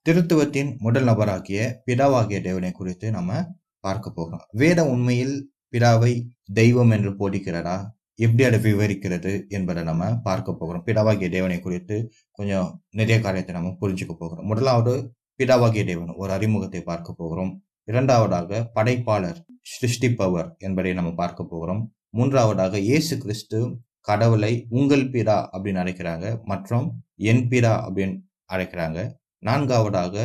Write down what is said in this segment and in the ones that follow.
திருத்துவத்தின் முதல் நபராகிய பிதாவாகிய தேவனை குறித்து நம்ம பார்க்க போகிறோம். வேதம் உண்மையில் பிதாவை தெய்வம் என்று போதிக்கிறதா, எப்படி அதை விவரிக்கிறது என்பதை நம்ம பார்க்க போகிறோம். பிதாவாகிய தேவனை குறித்து கொஞ்சம் நிறைய காரியத்தை நம்ம புரிஞ்சுக்க போகிறோம். முதலாவது பிதாவாகிய தேவன் ஒரு அறிமுகத்தை பார்க்க போகிறோம். இரண்டாவதாக படைப்பாளர், சிருஷ்டிப்பவர் என்பதை நம்ம பார்க்க போகிறோம். மூன்றாவதாக இயேசு கிறிஸ்து கடவுளை உங்கள் பிதா அப்படின்னு அழைக்கிறாங்க, மற்றும் என் பிதா அப்படின்னு அழைக்கிறாங்க. நான்காவதாக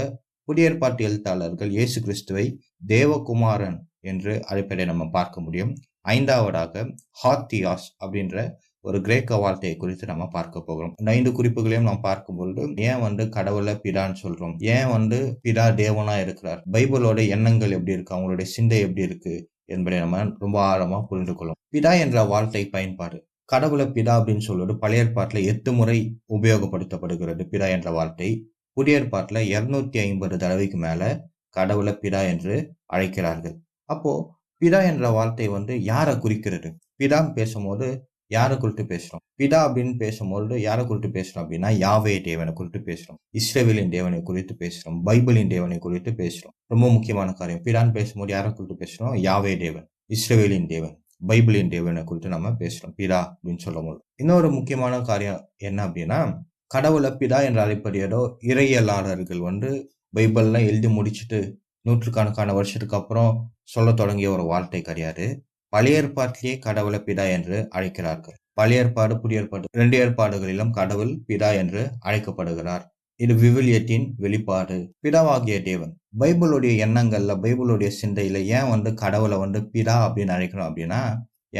புதிய ஏற்பாட்டு எழுத்தாளர்கள் இயேசு கிறிஸ்துவை தேவகுமாரன் என்று அழைப்பதை நம்ம பார்க்க முடியும். ஐந்தாவதாக ஹாத்தியாஸ் அப்படின்ற ஒரு கிரேக்க வார்த்தையை குறித்து நம்ம பார்க்க போகிறோம். இந்த 5 குறிப்புகளையும் நாம் பார்க்கும்பொழுது ஏன் கடவுளை பிதான்னு சொல்றோம், ஏன் பிதா தேவனா இருக்கிறார், பைபிளோட எண்ணங்கள் எப்படி இருக்கு, அவங்களுடைய சிந்தை எப்படி இருக்கு என்பதை நம்ம ரொம்ப ஆழமா புரிந்து கொள்ளும். பிதா என்ற வார்த்தை பயன்பாடு, கடவுளை பிதா அப்படின்னு சொல்வது பழைய ஏற்பாட்டுல 8 முறை உபயோகப்படுத்தப்படுகிறது. பிதா என்ற வார்த்தை புதிய ஏற்பாட்டுல 250 தடவைக்கு மேல கடவுளை பிதா என்று அழைக்கிறார்கள். அப்போ பிதா என்ற வார்த்தை யாரை குறிக்கிறது? பிதான்னு பேசும்போது யாரை குறித்து பேசுறோம்? பிதா அப்படின்னு பேசும்போது யாரை குறித்து பேசுறோம் அப்படின்னா யாவே தேவனை குறித்து பேசுறோம், இஸ்ரவேலின் தேவனை குறித்து பேசுறோம், பைபிளின் தேவனை குறித்து பேசுறோம். ரொம்ப முக்கியமான காரியம். பிதான்னு பேசும்போது யாரை குறித்து பேசுறோம்? யாவே தேவன், இஸ்ரவேலின் தேவன், பைபிளின் தேவனை குறித்து நம்ம பேசுறோம் பிதா அப்படின்னு சொல்லும் போது. இன்னொரு முக்கியமான காரியம் என்ன அப்படின்னா, கடவுளை பிதா என்று அழைப்பது ஏதோ இறையியலாளர்கள் பைபிள்லாம் எழுதி முடிச்சுட்டு நூற்றுக்கணக்கான வருஷத்துக்கு அப்புறம் சொல்ல தொடங்கிய ஒரு வார்த்தை கிடையாது. பழைய ஏற்பாட்டிலேயே கடவுளை பிதா என்று அழைக்கிறார்கள். பழைய ஏற்பாடு, புதிய ஏற்பாடு 2 ஏற்பாடுகளிலும் கடவுள் பிதா என்று அழைக்கப்படுகிறார். இது விவிலியத்தின் வெளிப்பாடு. பிதாவாகிய தேவன் பைபிளுடைய எண்ணங்கள்ல, பைபிளுடைய சிந்தையில ஏன் கடவுளை பிதா அப்படின்னு அழைக்கணும் அப்படின்னா,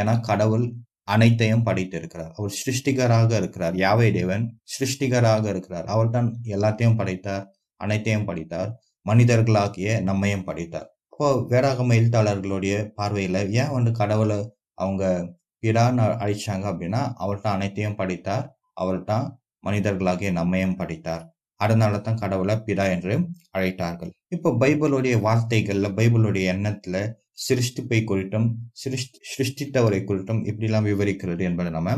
ஏன்னா கடவுள் அனைத்தையும் படைத்து இருக்கிறார். அவர் சிருஷ்டிகராக இருக்கிறார். யாவே தேவன் சிருஷ்டிகராக இருக்கிறார். அவர் தான் எல்லாத்தையும் படைத்தார், அனைத்தையும் படைத்தார், மனிதர்களாகிய நம்மையும் படைத்தார். அப்போ வேதாகம எழுத்தாளர்களுடைய பார்வையில ஏன் கடவுளை அவங்க பிதான்னு அழைச்சாங்க அப்படின்னா, அவர் தான் அனைத்தையும் படைத்தார், அவர் தான் மனிதர்களாகிய நம்மையும் படைத்தார், அதனால தான் கடவுளை பிதா என்று அழைத்தார்கள். இப்போ பைபிளுடைய வார்த்தைகள்ல, பைபிளுடைய எண்ணத்துல சிருஷ்டிப்பை குறித்தும் சிருஷ்டித்தவரை குறித்தும் இப்படிலாம் விவரிக்கிறது என்பதை நம்ம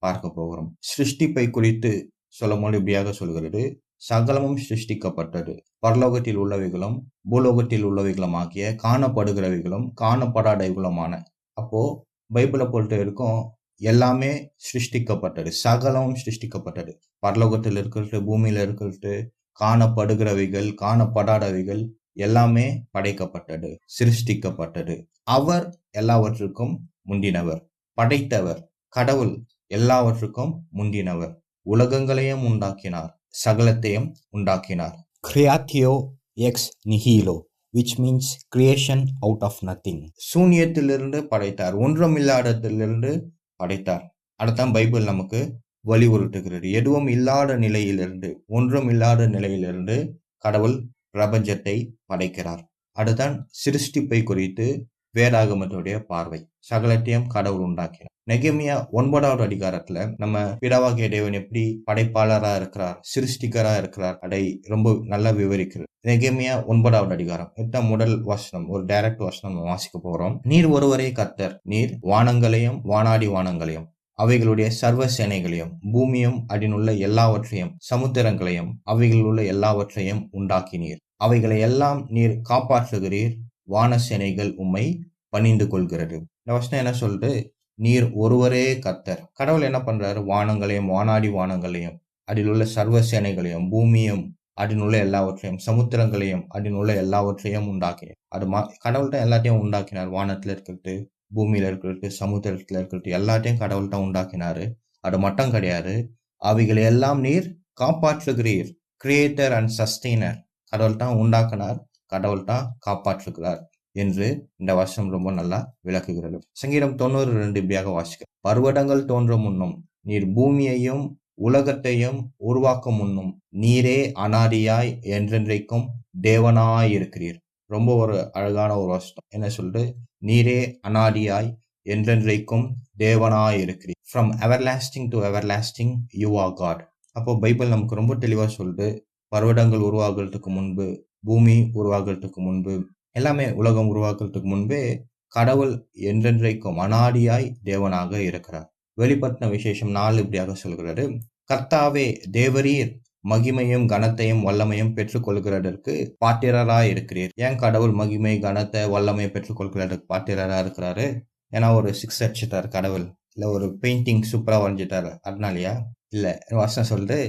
பார்க்க போகிறோம். சிருஷ்டிப்பை குறித்து சொல்லும் போது இப்படியாக சொல்கிறது, சகலமும் சிருஷ்டிக்கப்பட்டது, பரலோகத்தில் உள்ளவைகளும் பூலோகத்தில் உள்ளவைகளும் ஆகிய காணப்படுகிறவைகளும் காணப்படாதவைகளுமான. அப்போ பைபிளை பொறுத்த வரைக்கும் எல்லாமே சிருஷ்டிக்கப்பட்டது, சகலமும் சிருஷ்டிக்கப்பட்டது. பரலோகத்தில் இருக்கிறது, பூமியில இருக்கிறது, காணப்படுகிறவைகள் காணப்படாதவைகள் எல்லாமே படைக்கப்பட்டது, சிருஷ்டிக்கப்பட்டது. அவர் எல்லாவற்றுக்கும் முந்தினவர், படைத்தவர். கடவுள் எல்லாவற்றுக்கும் முந்தினவர், உலகங்களையும் உண்டாக்கினார், சகலத்தையும் உண்டாக்கினார். கிரியாத்தியோ எக்ஸ் நிஹிலோ, which means creation out of nothing. சூன்யத்திலிருந்து படைத்தார், ஒன்றுமில்லாததிலிருந்து படைத்தார். அதுதான் பைபிள் நமக்கு வலியுறுத்துகிறது. எதுவும் இல்லாத நிலையிலிருந்து, ஒன்றும் இல்லாத நிலையிலிருந்து கடவுள் பிரபஞ்சத்தை படைக்கிறார். அதுதான் சிருஷ்டிப்பை குறித்து வேதாகமத்துடைய பார்வை. சகலத்தையும் கடவுள் உண்டாக்கினார். நெகேமியா 9வது அதிகாரத்துல நம்ம பிதாவாகிய தேவன் எப்படி படைப்பாளரா இருக்கிறார், சிருஷ்டிகரா இருக்கிறார், அதை ரொம்ப நல்லா விவரிக்கிறது. நெகேமியா 9வது அதிகாரம் 8ஆம் முதல் வசனம், ஒரு டைரக்ட் வசனம் நம்ம வாசிக்க போறோம். நீர் ஒருவரே கர்த்தர், நீர் வானங்களையும் வானாடி வானங்களையும் அவைகளுடைய சர்வ சேனைகளையும் பூமியும் அதினுள்ள எல்லாவற்றையும் சமுத்திரங்களையும் அவைகளுள்ள எல்லாவற்றையும் உண்டாக்கினீர். அவைகளை எல்லாம் நீர் காப்பாற்றுகிறீர், வான சேனைகள் உம்மை பணிந்து கொள்கிறது. இந்த வசனம் என்ன சொல்றது? நீர் ஒருவரே கர்த்தர். கடவுள் என்ன பண்றாரு? வானங்களையும் வானாடி வானங்களையும் அதில் உள்ள சர்வ சேனைகளையும் பூமியும் அதினுள்ள எல்லாவற்றையும் சமுத்திரங்களையும் அதினுள்ள எல்லாவற்றையும் உண்டாக்கினார். அது கடவுள் தான் எல்லாத்தையும் உண்டாக்கினார். வானத்துல இருக்கிறது, பூமியில இருக்கிறது, சமுத்திரத்துல இருக்கிறது, எல்லாத்தையும் கடவுள் தான் உண்டாக்கினாரு. அது மட்டும் கிடையாது, அவைகளை எல்லாம் நீர் காப்பாற்றுகிறீர். Creator and sustainer. கடவுள் தான் உண்டாக்கினார், கடவுள் தான் காப்பாற்றுகிறார் என்று இந்த வசனம் ரொம்ப நல்லா விளக்குகிறது. சங்கீதம் 92 இப்படியாக வாசிக்க, பர்வதங்கள் தோன்றும் முன்னும் நீர் பூமியையும் உலகத்தையும் உருவாக்கும் முன்னும் நீரே அனாதியாய் என்றென்றைக்கும் தேவனாய் இருக்கிறீர். ரொம்ப ஒரு அழகான ஒரு வசனம். என்ன சொல்றது? நீரே அனாதியாய் என்றென்றைக்கும் தேவனாய் இருக்கிறீர். From everlasting to everlasting you are God. அப்போ பைபிள் நமக்கு ரொம்ப தெளிவா சொல்லுது, பர்வதங்கள் உருவாகிறதுக்கு முன்பு, பூமி உருவாகிறதுக்கு முன்பு, எல்லாமே உலகம் உருவாக்குறதுக்கு முன்பே கடவுள் என்றென்றைக்கும் அனாதியாய் தேவனாக இருக்கிறார். வெளிப்படுத்தின விசேஷம் 4 இப்படியாக சொல்கிறது, கர்த்தாவே தேவரீர் மகிமையும் கனத்தையும் வல்லமையும் பெற்றுக்கொள்கிறதற்கு பாத்திரராய் இருக்கிறீர். ஏன் கடவுள் மகிமை கனத்தை வல்லமையை பெற்றுக்கொள்கிறதற்கு பாத்திரரா இருக்கிறாரு? ஏன்னா ஒரு 6 அடிச்சிட்டாரு கடவுள், இல்ல ஒரு பெயிண்டிங் சூப்பரா வரைஞ்சிட்டாரு அதனாலயா? இல்ல. வசனம் சொல்றது,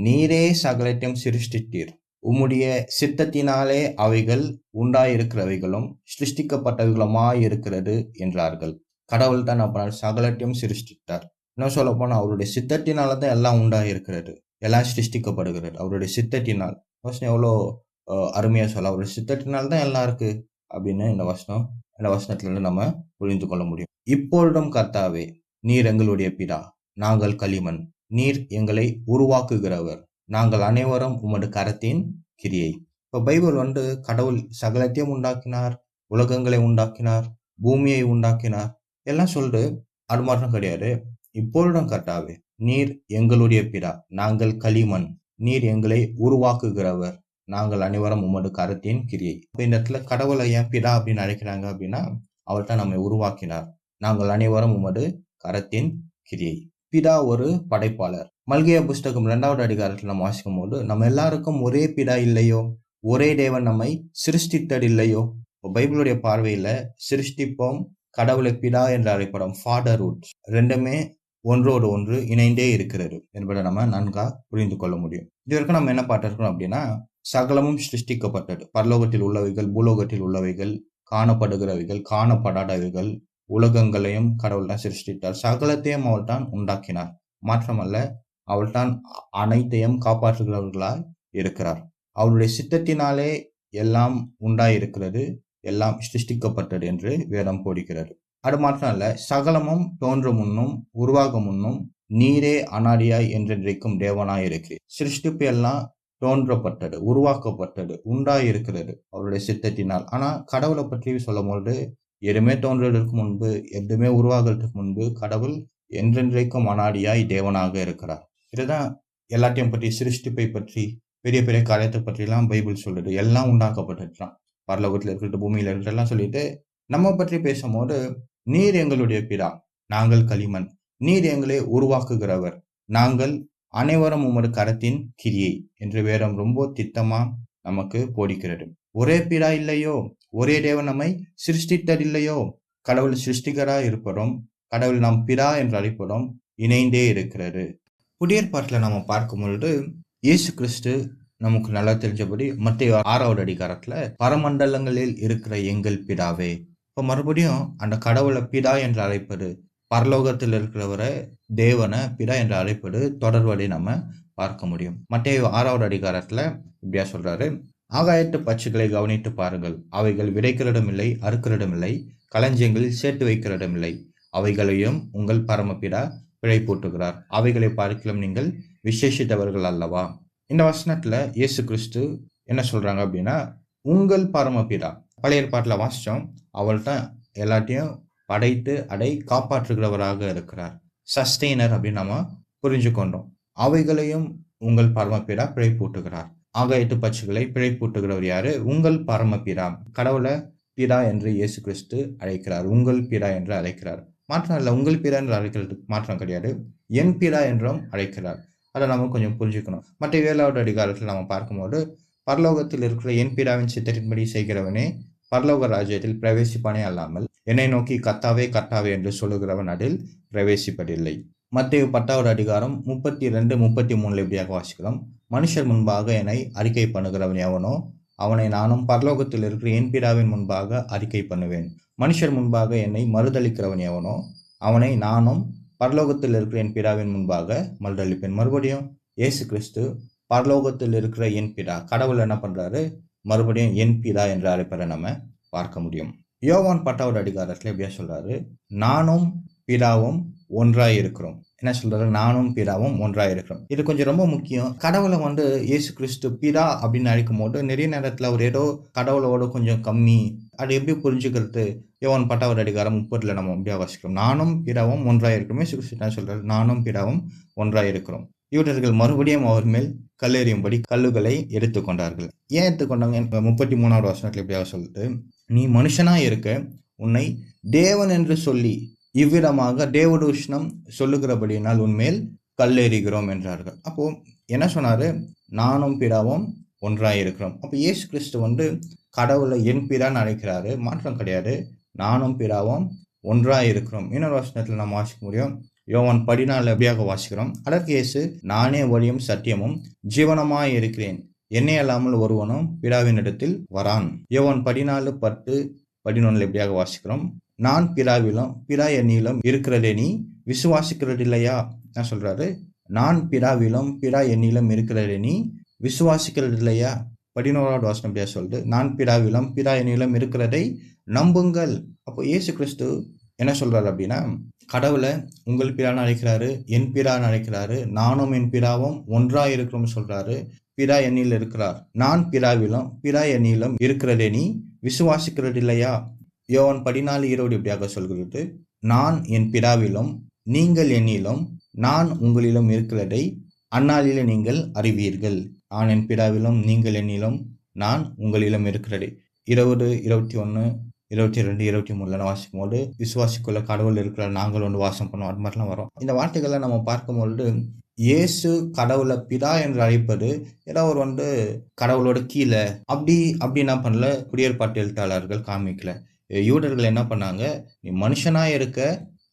நீரே சகலத்தையும் சிருஷ்டித்தீர், உம்முடைய சித்தத்தினாலே அவைகள் உண்டாயிருக்கிறவைகளும் சிருஷ்டிக்கப்பட்டவைகளுமாய் இருக்கிறது என்றார்கள். கடவுள் தான் அப்ப சகலத்தையும் சிருஷ்டித்தார். இன்னும் சொல்ல போனா அவருடைய சித்தத்தினால தான் எல்லாம் உண்டாயிருக்கிறது, எல்லாம் சிருஷ்டிக்கப்படுகிறது அவருடைய சித்தத்தினால். வசனம் எவ்வளோ அருமையா சொல்ல, அவருடைய சித்தத்தினால் தான் எல்லாம் இருக்கு அப்படின்னு இந்த வசனத்துல இருந்து நம்ம புரிந்து கொள்ள முடியும். இப்பொழுதும் கர்த்தாவே, நீர் எங்களுடைய பிதா, நாங்கள் களிமண், நீர் எங்களை உருவாக்குகிறவர், நாங்கள் அனைவரும் உமது கரத்தின் கிரியை. இப்ப பைபிள் கடவுள் சகலத்தையும் உண்டாக்கினார், உலகங்களை உண்டாக்கினார், பூமியை உண்டாக்கினார் எல்லாம் சொல்றது. அது மாற்றம் கிடையாது. இப்பொழுதும் கர்த்தாவே, நீர் எங்களுடைய பிதா, நாங்கள் களிமண், நீர் எங்களை உருவாக்குகிறவர், நாங்கள் அனைவரும் உமது கரத்தின் கிரியை. இப்ப இந்த இடத்துல கடவுளை ஏன் பிதா அப்படின்னு அழைக்கிறாங்க அப்படின்னா, அவர் தான் நம்மை உருவாக்கினார். நாங்கள் அனைவரும் உமது கரத்தின் கிரியை. பிதா ஒரு படைப்பாளர். மல்கியா புஸ்தகம் 2வது அதிகாரத்தில் நம்ம வாசிக்கும் போது, நம்ம எல்லாருக்கும் ஒரே பிதா இல்லையோ, ஒரே தேவன் நம்மை சிருஷ்டித்தது இல்லையோ. பைபிளுடைய பார்வையில சிருஷ்டிப்போம் கடவுளை பிதா என்று அழைப்படும் ஃபாதர்ஹுட் ரெண்டுமே ஒன்றோடு ஒன்று இணைந்தே இருக்கிறது என்பதை நம்ம நன்கா புரிந்து கொள்ள முடியும். இது வரைக்கும் நம்ம என்ன பார்த்திருக்கோம் அப்படின்னா, சகலமும் சிருஷ்டிக்கப்பட்டது. பரலோகத்தில் உள்ளவைகள், பூலோகத்தில் உள்ளவைகள், காணப்படுகிறவைகள், காணப்படாதவைகள், உலகங்களையும் கடவுள் தான் சிருஷ்டித்தார். சகலத்தையும் அவள் தான் உண்டாக்கினார். மாற்றமல்ல, அவள் தான் அனைத்தையும் காப்பாற்றுகிறவர்களாய் இருக்கிறார். அவளுடைய சித்தத்தினாலே எல்லாம் உண்டாயிருக்கிறது, எல்லாம் சிருஷ்டிக்கப்பட்டது என்று வேதம் போதிக்கிறது. அது மாற்றம் அல்ல, சகலமும் தோன்றும் முன்னும் உருவாகும் முன்னும் நீரே அனாதியாய் என்றென்றைக்கும் தேவனாய் இருக்கிறீர். சிருஷ்டிப்பு எல்லாம் தோன்றப்பட்டது, உருவாக்கப்பட்டது, உண்டாயிருக்கிறது அவருடைய சித்தத்தினால். ஆனா கடவுளை பற்றி சொல்லும்போது, எதுவுமே தோன்றுவதற்கு முன்பு, எதுவுமே உருவாகிறதுக்கு முன்பு கடவுள் என்றென்றைக்கும் அனாதியாய் தேவனாக இருக்கிறார். இதுதான் எல்லாத்தையும் பற்றி, சிருஷ்டிப்பை பற்றி, பெரிய பெரிய காரியத்தை பற்றி எல்லாம் பைபிள் சொல்லுது. எல்லாம் உண்டாக்கப்பட்டதுதான், பரலோகத்தில் இருக்கிறது, பூமியில இருக்கிறதெல்லாம் சொல்லிட்டு நம்ம பற்றி பேசும்போது, நீர் எங்களுடைய பிதா, நாங்கள் களிமண், நீர் எங்களை உருவாக்குகிறவர், நாங்கள் அனைவரும் உமது கரத்தின் கிரியை என்று வேதம் ரொம்ப திட்டமா நமக்கு போதிக்கிறது. ஒரே பிதா இல்லையோ, ஒரே தேவன் நம்மை சிருஷ்டித்ததில்லையோ. கடவுள் சிருஷ்டிகரா இருப்பதும், கடவுள் நாம் பிதா என்று அழைப்பதும் இணைந்தே இருக்கிறது. புதிய ஏற்பாட்டில் நம்ம பார்க்கும் பொழுது, இயேசு கிறிஸ்து நமக்கு நல்லா தெரிஞ்சபடி மத்தேயு 6வது அதிகாரத்துல, பரமண்டலங்களில் இருக்கிற எங்கள் பிதாவே. இப்ப மறுபடியும் அந்த கடவுளை பிதா என்று அழைப்பது, பரலோகத்தில் இருக்கிறவரை தேவனை பிதா என்று அழைப்பது தொடர்வதை நம்ம பார்க்க முடியும். மத்தேயு 6வது அதிகாரத்துல இப்படியா சொல்றாரு, ஆகாயத்து பட்சிகளை கவனித்து பாருங்கள், அவைகள் விதைக்கிறதுமில்லை, அறுக்கிறதுமில்லை, களஞ்சியங்களில் சேர்த்து வைக்கிறதுமில்லை, அவைகளையும் உங்கள் பரமபிதா பிழைப்பூட்டுகிறார், அவைகளை பார்க்கலாம் நீங்கள் விசேஷித்தவர்கள் அல்லவா. இந்த வசனத்துல இயேசு கிறிஸ்து என்ன சொல்றாங்க அப்படின்னா, உங்கள் பரமபிதா. பழைய ஏற்பாட்டில் வாசிச்சோம், அவள் தான் எல்லாத்தையும் படைத்து அதை காப்பாற்றுகிறவராக இருக்கிறார், சஸ்டெய்னர் அப்படின்னு நம்ம புரிஞ்சுக்கொண்டோம். அவைகளையும் உங்கள் பரமபிதா பிழைப்பூட்டுகிறார். ஆகாயத்து பட்சிகளை பிழைப்பூட்டுகிறவர் யாரு? உங்கள் பரமபிதா. கடவுளை பிதா என்று இயேசு கிறிஸ்து அழைக்கிறார், உங்கள் பிதா என்று அழைக்கிறார். மாற்றம் இல்லை, உங்கள் பிதா என்று அழைக்கிறதுக்கு மாற்றம் கிடையாது, என் பிதா என்றும் அழைக்கிறார். அதை நம்ம கொஞ்சம் புரிஞ்சுக்கணும். மற்ற 7வது அதிகாரத்தில் நம்ம பார்க்கும்போது, பரலோகத்தில் இருக்கிற என் பிதாவின் சித்தத்தின்படி செய்கிறவனே பரலோக ராஜ்யத்தில் பிரவேசிப்பானே அல்லாமல், என்னை நோக்கி கர்த்தாவே கர்த்தாவே என்று சொல்லுகிறவன் அதில் பிரவேசிப்பதில்லை. மத்தேயு 10வது அதிகாரம் 32, 33 எப்படியாக வாசிக்கிறோம், மனுஷர் முன்பாக என்னை அறிக்கை பண்ணுகிறவன் எவனோ அவனை நானும் பரலோகத்தில் இருக்கிற என் பிதாவின் முன்பாக அறிக்கை பண்ணுவேன். மனுஷர் முன்பாக என்னை மறுதளிக்கிறவன் எவனோ அவனை நானும் பரலோகத்தில் இருக்கிற என் பிதாவின் முன்பாக மறுதளிப்பேன். மறுபடியும் இயேசு கிறிஸ்து பரலோகத்தில் இருக்கிற என் பிதா, கடவுள் என்ன பண்றாரு, மறுபடியும் என் பிதா என்று அழைப்பதை நம்ம பார்க்க முடியும். யோவான் 10வது அதிகாரத்துல எப்படியா சொல்றாரு, நானும் பிதாவும் ஒன்றாய் இருக்கிறோம். என்ன சொல்றாரு, நானும் பிதாவும் ஒன்றாய் இருக்கிறோம். இது கொஞ்சம் ரொம்ப முக்கியம். கடவுளை இயேசு கிறிஸ்து பிதா அப்படின்னு அழைக்கும் போது, நிறைய நேரத்துல அவர் ஏதோ கடவுளோட கொஞ்சம் கம்மி, அது எப்படி புரிஞ்சுக்கிறது? யோவான் 10வது அதிகாரம் 30 நம்ம அப்படியே வாசிக்கிறோம், நானும் பிதாவும் ஒன்றாய் இருக்கிறோம். இயேசு கிறிஸ்து என்ன சொல்றாரு, நானும் பிதாவும் ஒன்றாய் இருக்கிறோம். யூதர்கள் மறுபடியும் அவர் மேல் கல்லெறியும்படி கல்லுகளை எடுத்துக்கொண்டார்கள். ஏன் எடுத்துக்கொண்டாங்க? 33வது வசனத்துல எப்படியா சொல்லுது, நீ மனுஷனா இருக்க உன்னை தேவன் என்று சொல்லி இவ்விதமாக தேவதூஷணம் சொல்லுகிறபடியினால் உன்மேல் கல்லெறிகிறோம் என்றார்கள். அப்போ என்ன சொன்னாரு, நானும் பிதாவும் ஒன்றாயிருக்கிறோம். அப்போ இயேசு கிறிஸ்து கடவுளை என் பிதான்னு அழைக்கிறாரு. மாற்றம் கிடையாது. நானும் பிதாவும் ஒன்றாயிருக்கிறோம். இன்னொரு வசனத்தில் நம்ம வாசிக்க முடியும். யோவான் 14 எப்படியாக வாசிக்கிறோம். அதற்கு இயேசு, நானே வழியும் சத்தியமும் ஜீவனமாய் இருக்கிறேன். என்னை அல்லாமல் ஒருவனும் பிதாவினிடத்தில் வரான். யோவான் 14:10-11 எப்படியாக வாசிக்கிறோம். நான் பிதாவிலும் பிதா என்னிலும் இருக்கிறதே நீ விசுவாசிக்கிறது இல்லையா? நான் சொல்றாரு, நான் பிதாவிலும் பிதா என்னிலும் இருக்கிறதே நீ விசுவாசிக்கிறது இல்லையா? 11வது வசனம் எப்படியா சொல்லுது, நான் பிதாவிலும் பிதா என்னிலும் இருக்கிறதை நம்புங்கள். அப்போ இயேசு கிறிஸ்து என்ன சொல்றாரு அப்படின்னா, கடவுளை உங்கள் பிதான்னு அழைக்கிறாரு, என் பிதான்னு அழைக்கிறாரு. நானும் என் பிதாவும் ஒன்றா இருக்கிறோம்னு சொல்றாரு. பிதா என்னில் இருக்கிறார். நான் பிதாவிலும் பிதா என்னிலும் இருக்கிறதே நீ விசுவாசிக்கிறது இல்லையா? யோவான் 14:20 இப்படியாக சொல்கிறது, நான் என் பிதாவிலும் நீங்கள் என்னிலும் நான் உங்களிலும் இருக்கிறதை அந்நாளிலே நீங்கள் அறிவீர்கள். நான் என் பிதாவிலும் நீங்கள் என்னிலும் நான் உங்களிலும் இருக்கிறதை. 20, 21, 22, 23 வாசிக்கும் போது விசுவாசிக்குள்ள கடவுள் இருக்கிறார், நாங்கள் ஒன்று வாசம் பண்ணுவோம், அது மாதிரிலாம் வரும். இந்த வார்த்தைகளை நம்ம பார்க்கும்பொழுது இயேசு கடவுளை பிதா என்று அழைப்பது ஏதோ ஒரு கடவுளோட கீழே அப்படி என்ன பண்ணல குடியேற்பாட்டு எழுத்தாளர்கள் காமிக்கல. யூதர்கள் என்ன பண்ணாங்க, நீ மனுஷனா இருக்க,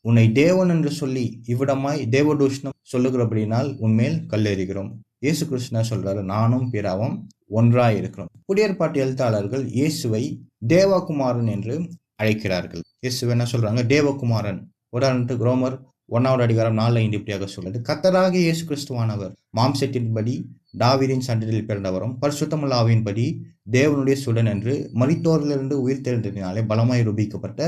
உன்னை தேவன் என்று சொல்லி இவ்விடமாய் தேவதூஷணம் சொல்லுகிறபடினால் உன்மேல் கல்லெறிகிறோம். இயேசு கிறிஸ்து சொல்றாரு, நானும் பிதாவும் ஒன்றாய் இருக்கிறோம். குடியேற்பாட்டு எழுத்தாளர்கள் இயேசுவை தேவகுமாரன் என்று அழைக்கிறார்கள். இயேசுவை என்ன சொல்றாங்க, தேவகுமாரன். உதாரணத்துக்கு ரோமர் 1வது அதிகாரம் 4:5 இப்படியாக சொல்லுது, கர்த்தராகிய இயேசு கிறிஸ்துவானவர் மாம்சத்தின்படி தாவீதின் சந்ததியில் பிறந்தவரும் பரிசுத்தமுள்ள ஆவியின்படி தேவனுடைய சுடன் என்று மரித்தோரிலிருந்து உயிர் தெழுந்ததினாலே பலமாய் ரூபிக்கப்பட்ட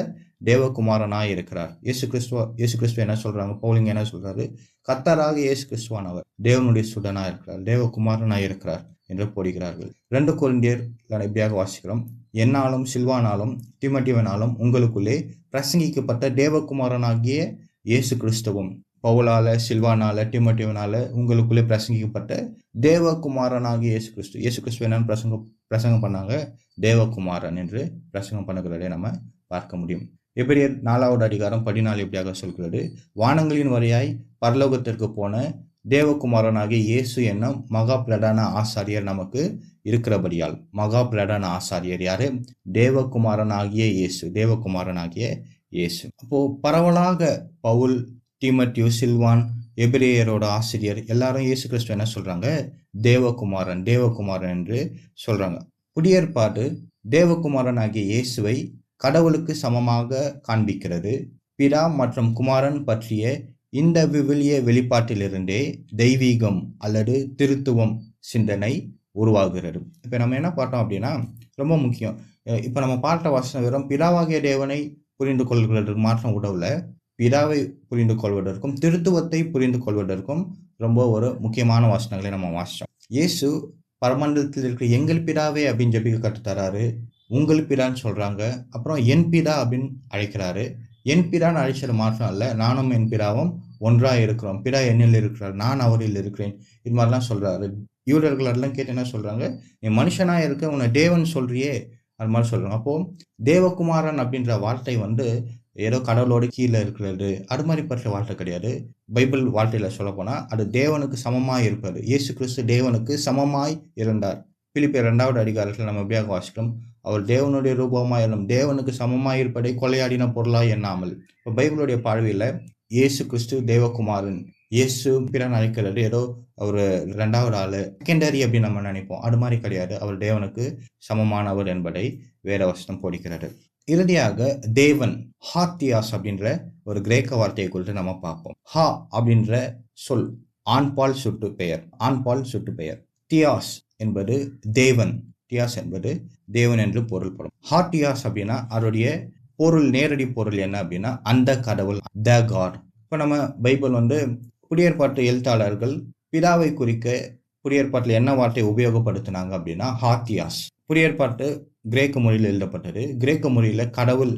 தேவகுமாரனாய் இருக்கிறார். இயேசு கிறிஸ்துவ என்ன சொல்றாங்க, பவுலிங்க என்ன சொல்றாரு, கர்த்தராகிய இயேசு கிறிஸ்துவானவர் தேவனுடைய சுடனா இருக்கிறார், தேவகுமாரனாய் இருக்கிறார் என்று போடுகிறார்கள். 2 கொரிந்தியர் இப்படியாக வாசிக்கிறோம், என்னாலும் சில்வானாலும் தீமோத்தேயுவினாலும் உங்களுக்குள்ளே பிரசங்கிக்கப்பட்ட தேவகுமாரனாகிய இயேசு கிறிஸ்துவும், பவுலால சில்வானால தீமோத்தேயுவினால உங்களுக்குள்ளே பிரசங்கிக்கப்பட்ட தேவகுமாரனாகிய இயேசு கிறிஸ்து என்னன்னு பிரசங்கம் பண்ணாங்க, தேவகுமாரன் என்று பிரசங்கம் பண்ணுகிறதை நம்ம பார்க்க முடியும். எபிரேயர் 4வது அதிகாரம் 14 இப்படியாக சொல்கிறது, வானங்களின் வரையாய் பரலோகத்திற்கு போன தேவகுமாரனாகிய இயேசு என்னும் மகா பிரதான ஆசாரியர் நமக்கு இருக்கிறபடியால். மகா பிரதான ஆசாரியர் யாரு? தேவகுமாரனாகிய இயேசு. தேவகுமாரனாகிய இயேசு. அப்போ பரவலாக பவுல், தீமோத்தேயு, சில்வான், எபிரேயரோட ஆசிரியர் எல்லாரும் இயேசு கிறிஸ்து என்ன சொல்றாங்க, தேவகுமாரன் தேவகுமாரன் என்று சொல்றாங்க. புதியேற்பாடு தேவகுமாரன் ஆகிய இயேசுவை கடவுளுக்கு சமமாக காண்பிக்கிறது. பிதா மற்றும் குமாரன் பற்றிய இந்த விவிலிய வெளிப்பாட்டிலிருந்தே தெய்வீகம் அல்லது திருத்துவம் சிந்தனை உருவாகிறது. இப்ப நம்ம என்ன பார்த்தோம் அப்படின்னா, ரொம்ப முக்கியம். இப்ப நம்ம பார்த்த வசனம் வெறும் பிதாவாகிய தேவனை புரிந்து கொள்வதற்கு மாற்றம் உடவுல, பிதாவை புரிந்து கொள்வதற்கும் திருத்துவத்தை புரிந்து கொள்வதற்கும் ரொம்ப ஒரு முக்கியமான வசனங்களை நம்ம வாசிச்சோம். இயேசு பரமண்டலத்தில் இருக்கிற எங்கள் பிதாவே அப்படின்னு ஜெபிக்க கற்றுத்தராரு. உங்கள் பிதான்னு சொல்றாங்க. அப்புறம் என் பிதா அப்படின்னு அழைக்கிறாரு. என் பிதான்னு அழைச்சது மாற்றம் அல்ல, நானும் என் பிதாவும் ஒன்றா இருக்கிறோம். பிதா என்னில் இருக்கிறார், நான் அவரில் இருக்கிறேன். இது மாதிரிலாம் சொல்றாரு. யூதர்கள் எல்லாம் கேட்டு என்ன சொல்றாங்க, நீ மனுஷனா இருக்க, உன்னை தேவன் சொல்றியே, அது மாதிரி சொல்றாங்க. அப்போ தேவகுமாரன் அப்படின்ற வார்த்தை ஏதோ கடவுளோட கீழே இருக்கிறது அது மாதிரி பற்ற வார்த்தை கிடையாது. பைபிள் வார்த்தையில சொல்ல போனா அது தேவனுக்கு சமமாய் இருப்பது. இயேசு கிறிஸ்து தேவனுக்கு சமமாய் இருந்தார். பிலிப்பியர் 2வது அதிகாரத்தில் நம்ம எப்படியாக வாசிக்கிறோம், அவர் தேவனுடைய ரூபமாய் இருந்தும் தேவனுக்கு சமமாய் இருப்பதை கொலையாடின பொருளாய் எண்ணாமல். இப்போ பைபிளுடைய பார்வையில இயேசு கிறிஸ்து தேவகுமாரன், இயேசு பிறன் அழைக்கிறது ஏதோ ஒரு 2வது ஆளு, செகண்டரி அப்படின்னு நம்ம நினைப்போம். அது மாதிரி கிடையாது. அவர் தேவனுக்கு சமமானவர் என்பதை வேத வசனம் போதிக்கிறது. இறுதியாக தேவன், ஹாத்தியாஸ் அப்படின்ற ஒரு கிரேக்க வார்த்தையை குறித்து நம்ம பார்ப்போம். ஹா அப்படின்ற சொல் ஆண்பால் சுட்டு பெயர், ஆண்பால் சுட்டு பெயர். தியாஸ் என்பது தேவன், தியாஸ் என்பது தேவன் என்று பொருள்படும். ஹாத்தியாஸ் அப்படின்னா அதோடைய பொருள், நேரடி பொருள் என்ன அப்படின்னா அந்த கடவுள், த காட். இப்போ நம்ம பைபிள் குடியேற்பாட்டு எழுத்தாளர்கள் பிதாவை குறிக்க குடியேற்பாட்டில் என்ன வார்த்தை உபயோகப்படுத்தினாங்க அப்படின்னா ஹாத்தியாஸ். குடியேற்பாட்டு கிரேக்க மொழியில் எழுதப்பட்டது. கிரேக்க மொழியில கடவுள்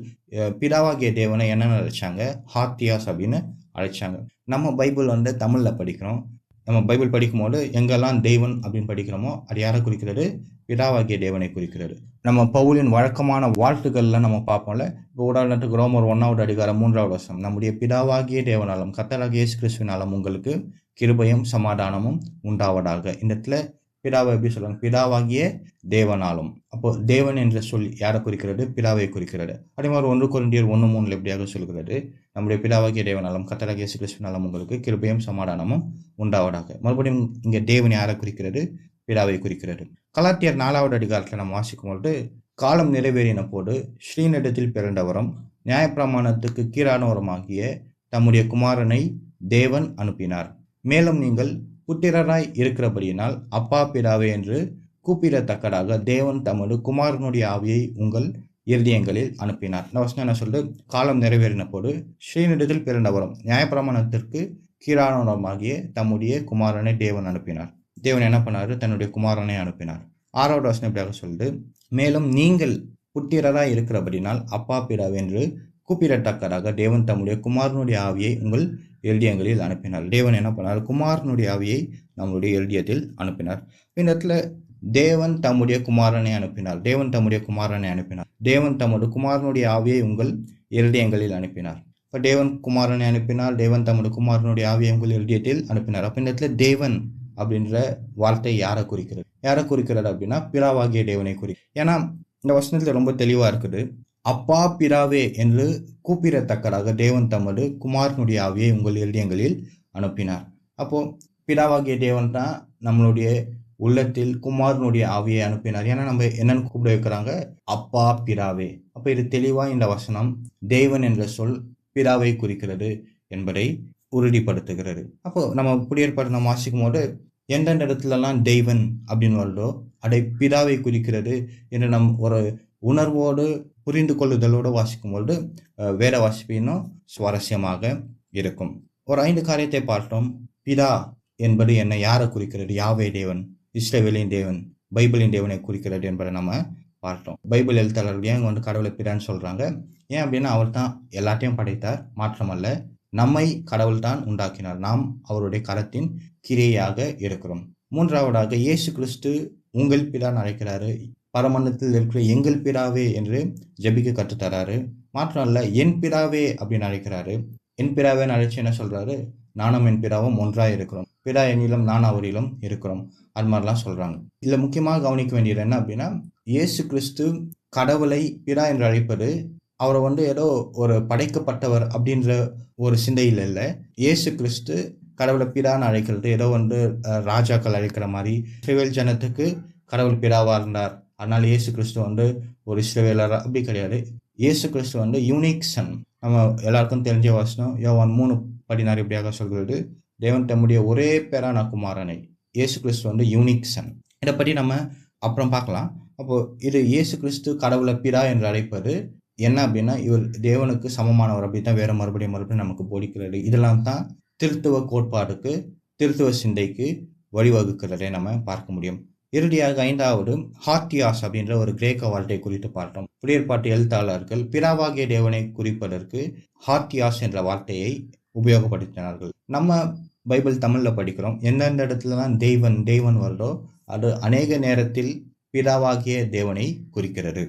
பிதாவாகிய தேவனை என்னென்ன அழைச்சாங்க, ஹாத்தியாஸ் அப்படின்னு அழைச்சாங்க. நம்ம பைபிள் தமிழ்ல படிக்கிறோம். நம்ம பைபிள் படிக்கும்போது எங்கெல்லாம் தேவன் அப்படின்னு படிக்கிறோமோ அது யாரை குறிக்கிறது, பிதாவாகிய தேவனை குறிக்கிறது. நம்ம பவுலின் வழக்கமான வாழ்த்துக்கள்ல நம்ம பார்ப்போம்ல. இப்போ உதாரணத்துக்கு ரோமர் 1வது அதிகாரம் 3வது வசனம், நம்முடைய பிதாவாகிய தேவனாலும் கர்த்தராகிய இயேசு கிறிஸ்துவினாலும் உங்களுக்கு கிருபையும் சமாதானமும் உண்டாவதாக. இந்த இடத்துல பிதாவை எப்படி சொல்றாங்க? பிதாவாகிய தேவனாலும். அப்போ தேவன் என்ற சொல் யாரை குறிக்கிறது? பிதாவை குறிக்கிறது. அதே மாதிரி 1 கொரிந்தியர் 1:3 எப்படியாக சொல்கிறது? நம்முடைய பிதாவாகிய தேவனாலும் கர்த்தராகிய இயேசு கிறிஸ்துவினாலும் உங்களுக்கு கிருபையும் சமாதானமும் உண்டாவதாக. மறுபடியும் இங்கே தேவன் யாரை குறிக்கிறது? பிதாவை குறிக்கிறது. கலாத்தியர் 4வது அதிகாரத்தில் நாம் வாசிக்கும் பொழுது, காலம் நிறைவேறின போது ஸ்ரீனிடத்தில் பிறந்தவரும் நியாயப்பிரமாணத்துக்கு கீழானவருமாகிய தம்முடைய குமாரனை தேவன் அனுப்பினார். மேலும் நீங்கள் புத்திரராய் இருக்கிறபடியினால் அப்பா பிதாவே என்று கூப்பிடத்தக்கதாக தேவன் தமது குமாரனுடைய ஆவியை உங்கள் இருதயங்களில் அனுப்பினார். இந்த வசனம் என்ன சொல்றது? காலம் நிறைவேறின போது ஸ்ரீனிடத்தில் பிறந்தவரும் நியாயப்பிரமாணத்திற்கு கீழானவருமாகிய தம்முடைய குமாரனை தேவன் அனுப்பினார். தேவன் என்ன பண்ணாரு? தன்னுடைய குமாரனை அனுப்பினார். 6வது வசனம் எப்படியாக சொல்லுது? மேலும் நீங்கள் புத்திரராய் இருக்கிறபடினால் அப்பா பிதாவே என்று கூப்பிடத்தக்கதாக தேவன் தம்முடைய குமாரனுடைய ஆவியை உங்கள் இருதயங்களில் அனுப்பினார். தேவன் என்ன பண்ணார்? குமாரனுடைய ஆவியை நம்முடைய இருதயத்தில் அனுப்பினார். இந்த இடத்துல தேவன் தம்முடைய குமாரனை அனுப்பினார். தேவன் தம்முடைய குமாரனை அனுப்பினார். தேவன் தமது குமாரனுடைய ஆவியை உங்கள் இருதயங்களில் அனுப்பினார். இப்போ தேவன் குமாரனை அனுப்பினார். தேவன் தமது குமாரனுடைய ஆவியை உங்கள் இருதயத்தில் அனுப்பினார். அப்போ இந்த இடத்துல தேவன் அப்படின்ற வார்த்தை யாரை குறிக்கிறது? யாரை குறிக்கிறது அப்படின்னா பிதாவாகிய தேவனை ஏன்னா இந்த வசனத்துல ரொம்ப தெளிவா இருக்குது. அப்பா பிதாவே என்று கூப்பிடத்தக்கதாக தேவன் தமது குமாரனுடைய ஆவியை உங்கள் இருதயங்களில் அனுப்பினார். அப்போ பிதாவாகிய தேவன் தான் நம்மளுடைய உள்ளத்தில் குமாரனுடைய ஆவியை அனுப்பினார். ஏன்னா நம்ம என்னன்னு கூப்பிட வைக்கிறாங்க? அப்பா பிதாவே. அப்ப இது தெளிவா இந்த வசனம் தேவன் என்ற சொல் பிதாவை குறிக்கிறது என்பதை உறுதிப்படுத்துகிறது. அப்போ நம்ம புதிய ஏற்பாடு நம்ம வாசிக்கும் போது எந்தெந்த இடத்துலலாம் தெய்வன் அப்படின்னு வருதோ அதை பிதாவை குறிக்கிறது என்று நம் ஒரு உணர்வோடு புரிந்து கொள்ளுதலோடு வாசிக்கும் பொழுது வேத வாசிப்பு இன்னும் சுவாரஸ்யமாக இருக்கும். ஒரு 5 காரியத்தை பார்த்தோம். பிதா என்பது என்ன? யாரை குறிக்கிறது? யாவே தேவன், இஸ்ரவேலின் தேவன், பைபிளின் தேவனை குறிக்கிறது என்பதை நம்ம பார்த்தோம். பைபிள் எழுத்தாளர்கள் ஏன் கடவுளை பிதான்னு சொல்றாங்க? ஏன் அப்படின்னா அவர் தான் எல்லாத்தையும் படைத்தார். மாற்றமல்ல, நம்மை கடவுள் தான் உண்டாக்கினார். நாம் அவருடைய கரத்தின் கிரியையாக இருக்கிறோம். 3வதாக இயேசு கிறிஸ்து உங்கள் பிதான்னு அழைக்கிறாரு. பரமண்டலத்தில் இருக்கிற எங்கள் பிதாவே என்று ஜெபிக்க கற்றுத்தராரு. மாற்றம் அல்ல, என் பிதாவே அப்படின்னு அழைக்கிறாரு. என் பிதாவேன்னு அழைச்சு என்ன சொல்றாரு? நானும் என் பிதாவும் ஒன்றாய் இருக்கிறோம். பிதா என்னிலும் நான் அவரிலும் இருக்கிறோம். அது மாதிரிலாம் சொல்றாங்க. இதுல முக்கியமாக கவனிக்க வேண்டியது என்ன அப்படின்னா, இயேசு கிறிஸ்து கடவுளை பிதா என்று அழைப்பது அவரை ஏதோ ஒரு படைக்கப்பட்டவர் அப்படின்ற ஒரு சிந்தையில் இல்லை. இயேசு கிறிஸ்து கடவுளை பிதான்னு அழைக்கிறது ஏதோ ராஜாக்கள் அழைக்கிற மாதிரி. இஸ்ரவேல் ஜனத்துக்கு கடவுள் பிதாவா இருந்தார், அதனால இயேசு கிறிஸ்து ஒரு இஸ்ரவேலர் அப்படி கிடையாது. இயேசு கிறிஸ்து யூனிக் சன். நம்ம எல்லாருக்கும் தெரிஞ்ச வசனம் யோவான் 3:16 இப்படியாக சொல்கிறது, தேவன் தம்முடைய ஒரே பேரான குமாரனை. இயேசு கிறிஸ்து யூனிக் சன். இதை பற்றி நம்ம அப்புறம் பார்க்கலாம். அப்போ இது இயேசு கிறிஸ்து கடவுளை பிதா என்று அழைப்பது என்ன அப்படின்னா, இவர் தேவனுக்கு சமமானவர் அப்படி தான் வேற மறுபடியும் நமக்கு போதிக்கிறது. இதெல்லாம் தான் திருத்துவ கோட்பாடுக்கு, திருத்துவ சிந்தைக்கு வழிவகுக்கிறதை நம்ம பார்க்க முடியும். இறுதியாக 5வது ஹார்டியாஸ் அப்படின்ற ஒரு கிரேக்க வார்த்தை குறித்து பார்த்தோம். புதிய ஏற்பாட்டு எழுத்தாளர்கள் பிதாவாகிய தேவனை குறிப்பதற்கு ஹார்டியாஸ் என்ற வார்த்தையை உபயோகப்படுத்தினார்கள். நம்ம பைபிள் தமிழ்ல படிக்கிறோம். எந்தெந்த இடத்துலலாம் தெய்வன் வருதோ அது அநேக நேரத்தில் பிதாவாகிய தேவனை குறிக்கிறது.